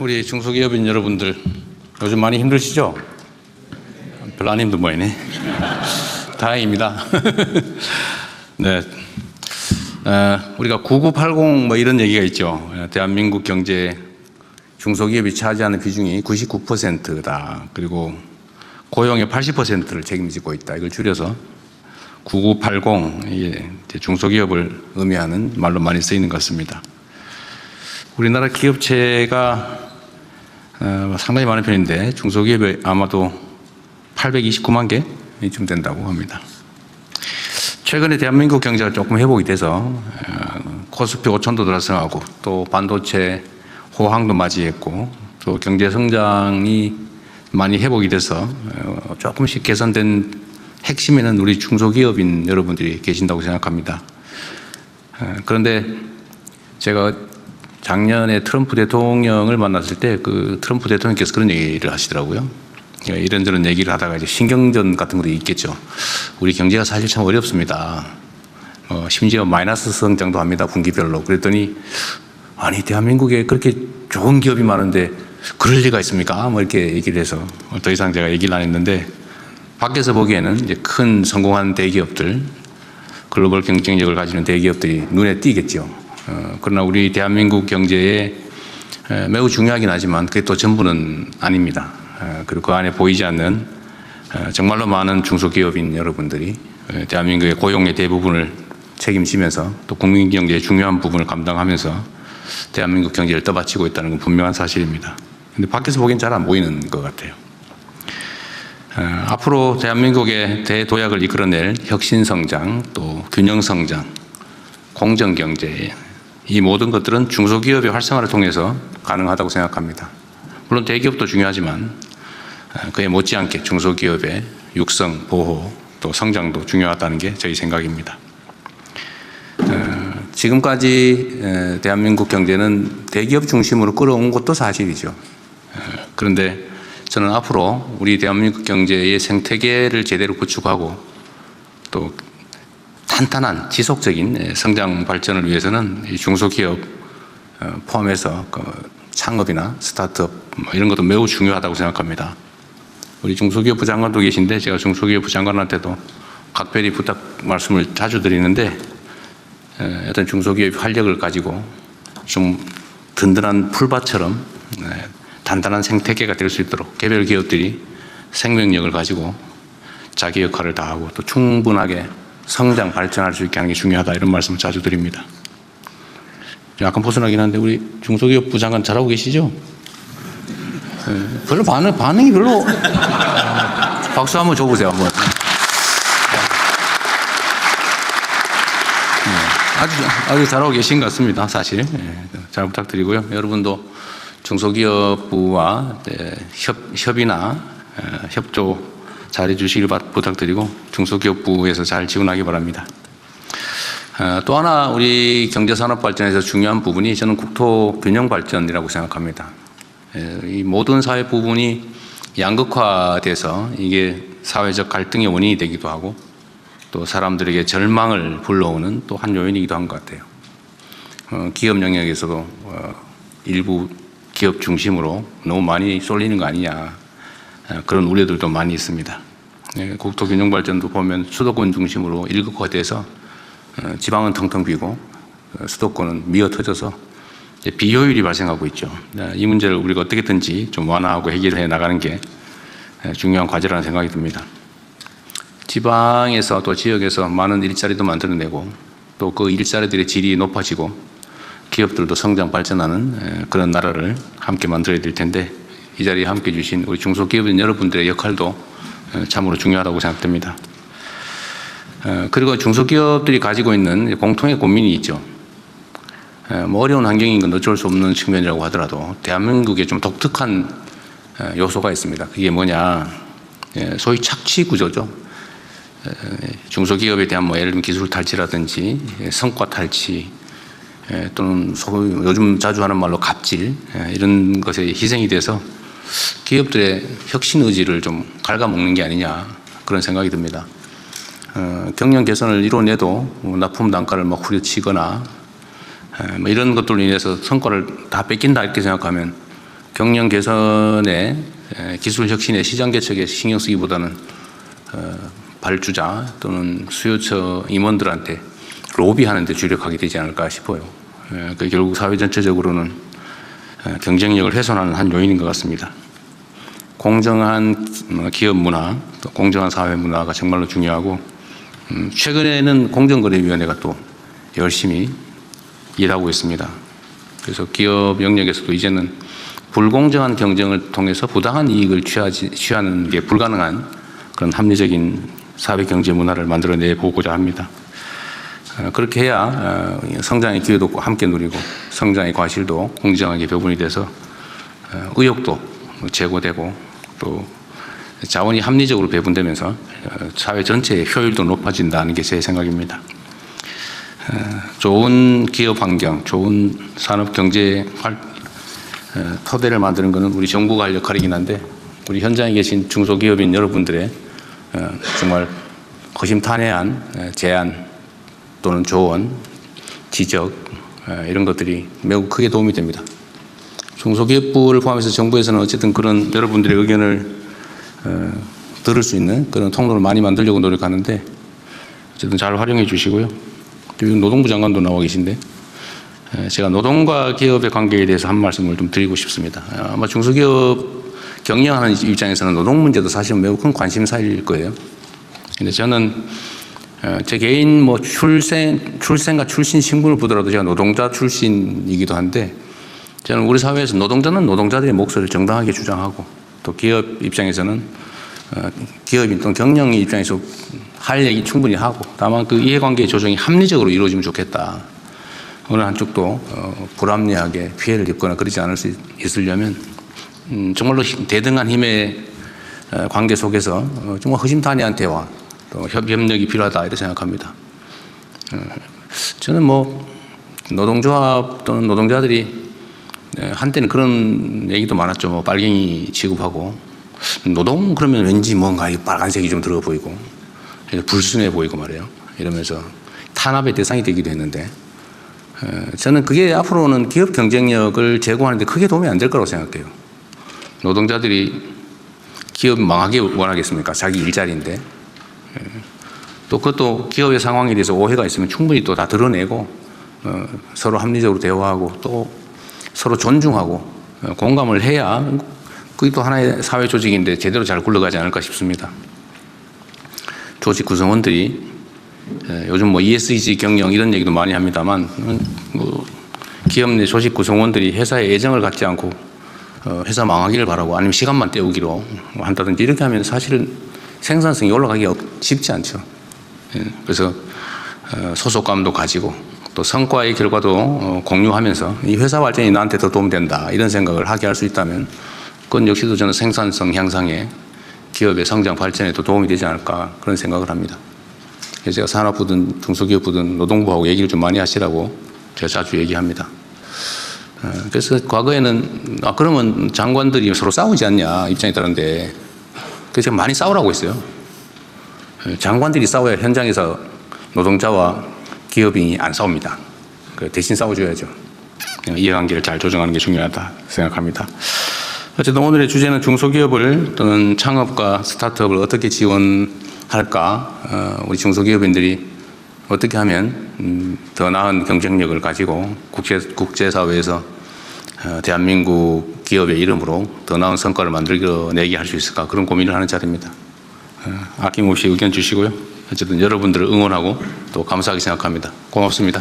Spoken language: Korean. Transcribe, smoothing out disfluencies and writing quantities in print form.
우리 중소기업인 여러분들 요즘 많이 힘드시죠? 별로 안 힘든 모양이네. 다행입니다. 네, 우리가 9980 뭐 이런 얘기가 있죠. 대한민국 경제 중소기업이 차지하는 비중이 99%다. 그리고 고용의 80%를 책임지고 있다. 이걸 줄여서 9980, 이게 중소기업을 의미하는 말로 많이 쓰이는 것 같습니다. 우리나라 기업체가 상당히 많은 편인데 중소기업이 아마도 829만 개쯤 된다고 합니다. 최근에 대한민국 경제가 조금 회복이 돼서 코스피 5천도 달성하고 또 반도체 호황도 맞이했고 또 경제 성장이 많이 회복이 돼서 조금씩 개선된 핵심에는 우리 중소기업인 여러분들이 계신다고 생각합니다. 그런데 제가 작년에 트럼프 대통령을 만났을 때 그 트럼프 대통령께서 그런 얘기를 하시더라고요. 이런저런 얘기를 하다가 이제 신경전 같은 것도 있겠죠. 우리 경제가 사실 참 어렵습니다. 심지어 마이너스 성장도 합니다. 분기별로. 그랬더니 아니 대한민국에 그렇게 좋은 기업이 많은데 그럴 리가 있습니까? 뭐 이렇게 얘기를 해서 더 이상 제가 얘기를 안 했는데 밖에서 보기에는 이제 큰 성공한 대기업들, 글로벌 경쟁력을 가지는 대기업들이 눈에 띄겠죠. 그러나 우리 대한민국 경제에 매우 중요하긴 하지만 그게 또 전부는 아닙니다. 그리고 그 안에 보이지 않는 정말로 많은 중소기업인 여러분들이 대한민국의 고용의 대부분을 책임지면서 또 국민경제의 중요한 부분을 감당하면서 대한민국 경제를 떠받치고 있다는 건 분명한 사실입니다. 근데 밖에서 보기엔 잘 안 보이는 것 같아요. 앞으로 대한민국의 대도약을 이끌어낼 혁신성장, 또 균형성장, 공정경제, 이 모든 것들은 중소기업의 활성화를 통해서 가능하다고 생각합니다. 물론 대기업도 중요하지만 그에 못지않게 중소기업의 육성, 보호, 또 성장도 중요하다는 게 저희 생각입니다. 지금까지 대한민국 경제는 대기업 중심으로 끌어온 것도 사실이죠. 그런데 저는 앞으로 우리 대한민국 경제의 생태계를 제대로 구축하고 또 탄탄한 지속적인 성장 발전을 위해서는 중소기업 포함해서 창업이나 스타트업 이런 것도 매우 중요하다고 생각합니다. 우리 중소기업부 장관도 계신데 제가 중소기업부 장관한테도 각별히 부탁 말씀을 자주 드리는데 어떤 중소기업의 활력을 가지고 좀 든든한 풀밭처럼 단단한 생태계가 될 수 있도록 개별 기업들이 생명력을 가지고 자기 역할을 다하고 또 충분하게 성장 발전할 수 있게 하는 게 중요하다 이런 말씀을 자주 드립니다. 약간 벗어나긴 한데 우리 중소기업부 장관 잘하고 계시죠? 별로 반응이 별로 박수 한번 줘보세요 한번. 아주 잘하고 계신 것 같습니다. 사실 잘 부탁드리고요. 여러분도 중소기업부와 협의나 협조 잘해 주시길 부탁드리고 중소기업부에서 잘 지원하기 바랍니다. 또 하나 우리 경제산업 발전에서 중요한 부분이 저는 국토 균형 발전이라고 생각합니다. 이 모든 사회 부분이 양극화돼서 이게 사회적 갈등의 원인이 되기도 하고 또 사람들에게 절망을 불러오는 또 한 요인이기도 한 것 같아요. 기업 영역에서도 일부 기업 중심으로 너무 많이 쏠리는 거 아니냐 그런 우려들도 많이 있습니다. 국토 균형 발전도 보면 수도권 중심으로 일극화돼서 지방은 텅텅 비고 수도권은 미어터져서 비효율이 발생하고 있죠. 이 문제를 우리가 어떻게든지 좀 완화하고 해결해 나가는 게 중요한 과제라는 생각이 듭니다. 지방에서 또 지역에서 많은 일자리도 만들어내고 또 그 일자리들의 질이 높아지고 기업들도 성장 발전하는 그런 나라를 함께 만들어야 될 텐데 이 자리에 함께 해주신 우리 중소기업인 여러분들의 역할도 참으로 중요하다고 생각됩니다. 그리고 중소기업들이 가지고 있는 공통의 고민이 있죠. 뭐 어려운 환경인 건 어쩔 수 없는 측면이라고 하더라도 대한민국에 좀 독특한 요소가 있습니다. 그게 뭐냐, 소위 착취 구조죠. 중소기업에 대한 뭐 예를 들면 기술 탈취라든지 성과 탈취 또는 소위 요즘 자주 하는 말로 갑질 이런 것에 희생이 돼서 기업들의 혁신 의지를 좀 갉아먹는 게 아니냐 그런 생각이 듭니다. 경영 개선을 이뤄내도 납품 단가를 막 후려치거나 뭐 이런 것들로 인해서 성과를 다 뺏긴다 이렇게 생각하면 경영 개선에 기술 혁신의 시장 개척에 신경 쓰기보다는 발주자 또는 수요처 임원들한테 로비하는 데 주력하게 되지 않을까 싶어요. 결국 사회 전체적으로는 경쟁력을 훼손하는 한 요인인 것 같습니다. 공정한 기업 문화, 또 공정한 사회 문화가 정말로 중요하고 최근에는 공정거래위원회가 또 열심히 일하고 있습니다. 그래서 기업 영역에서도 이제는 불공정한 경쟁을 통해서 부당한 이익을 취하는 게 불가능한 그런 합리적인 사회 경제 문화를 만들어내 보고자 합니다. 그렇게 해야 성장의 기회도 함께 누리고 성장의 과실도 공정하게 배분이 돼서 의욕도 제고되고 또 자원이 합리적으로 배분되면서 사회 전체의 효율도 높아진다는 게 제 생각입니다. 좋은 기업 환경, 좋은 산업 경제 토대를 만드는 것은 우리 정부가 할 역할이긴 한데 우리 현장에 계신 중소기업인 여러분들의 정말 허심탄회한 제안 또는 조언, 지적 이런 것들이 매우 크게 도움이 됩니다. 중소기업부를 포함해서 정부에서는 어쨌든 그런 여러분들의 의견을 들을 수 있는 그런 통로를 많이 만들려고 노력하는데 어쨌든 잘 활용해 주시고요. 노동부 장관도 나와 계신데 제가 노동과 기업의 관계에 대해서 한 말씀을 좀 드리고 싶습니다. 아마 중소기업 경영하는 입장에서는 노동 문제도 사실은 매우 큰 관심사일 거예요. 근데 저는 제 개인 출생과 출신 신분을 보더라도 제가 노동자 출신이기도 한데 저는 우리 사회에서 노동자는 노동자들의 목소리를 정당하게 주장하고 또 기업 입장에서는 기업인 또는 경영의 입장에서 할 얘기 충분히 하고 다만 그 이해관계 조정이 합리적으로 이루어지면 좋겠다. 어느 한쪽도 불합리하게 피해를 입거나 그러지 않을 수 있으려면 정말로 대등한 힘의 관계 속에서 정말 허심탄회한 대화 또 협력이 필요하다 이렇게 생각합니다. 저는 노동조합 또는 노동자들이 한때는 그런 얘기도 많았죠. 빨갱이 취급하고 노동 그러면 왠지 뭔가 빨간색이 좀 들어 보이고 불순해 보이고 말이에요. 이러면서 탄압의 대상이 되기도 했는데 저는 그게 앞으로는 기업 경쟁력을 제고하는데 크게 도움이 안 될 거라고 생각해요. 노동자들이 기업 망하게 원하겠습니까? 자기 일자리인데. 또 그것도 기업의 상황에 대해서 오해가 있으면 충분히 또 다 드러내고 서로 합리적으로 대화하고 또 서로 존중하고 공감을 해야 그게 또 하나의 사회 조직인데 제대로 잘 굴러가지 않을까 싶습니다. 조직 구성원들이 요즘 ESG 경영 이런 얘기도 많이 합니다만 기업 내 조직 구성원들이 회사에 애정을 갖지 않고 회사 망하기를 바라고 아니면 시간만 때우기로 한다든지 이렇게 하면 사실은 생산성이 올라가기가 쉽지 않죠. 그래서 소속감도 가지고 또 성과의 결과도 공유하면서 이 회사 발전이 나한테 더 도움된다 이런 생각을 하게 할 수 있다면 그건 역시도 저는 생산성 향상에 기업의 성장 발전에도 도움이 되지 않을까 그런 생각을 합니다. 그래서 제가 산업부든 중소기업부든 노동부하고 얘기를 좀 많이 하시라고 제가 자주 얘기합니다. 그래서 과거에는 그러면 장관들이 서로 싸우지 않냐 입장이 다른데 그래서 제가 많이 싸우라고 했어요. 장관들이 싸워야 현장에서 노동자와 기업인이 안 싸웁니다. 대신 싸워줘야죠. 이해관계를 잘 조정하는 게 중요하다 생각합니다. 어쨌든 오늘의 주제는 중소기업을 또는 창업과 스타트업을 어떻게 지원할까 우리 중소기업인들이 어떻게 하면 더 나은 경쟁력을 가지고 국제사회에서 대한민국 기업의 이름으로 더 나은 성과를 만들어내게 할 수 있을까 그런 고민을 하는 자리입니다. 아낌없이 의견 주시고요. 어쨌든 여러분들을 응원하고 또 감사하게 생각합니다. 고맙습니다.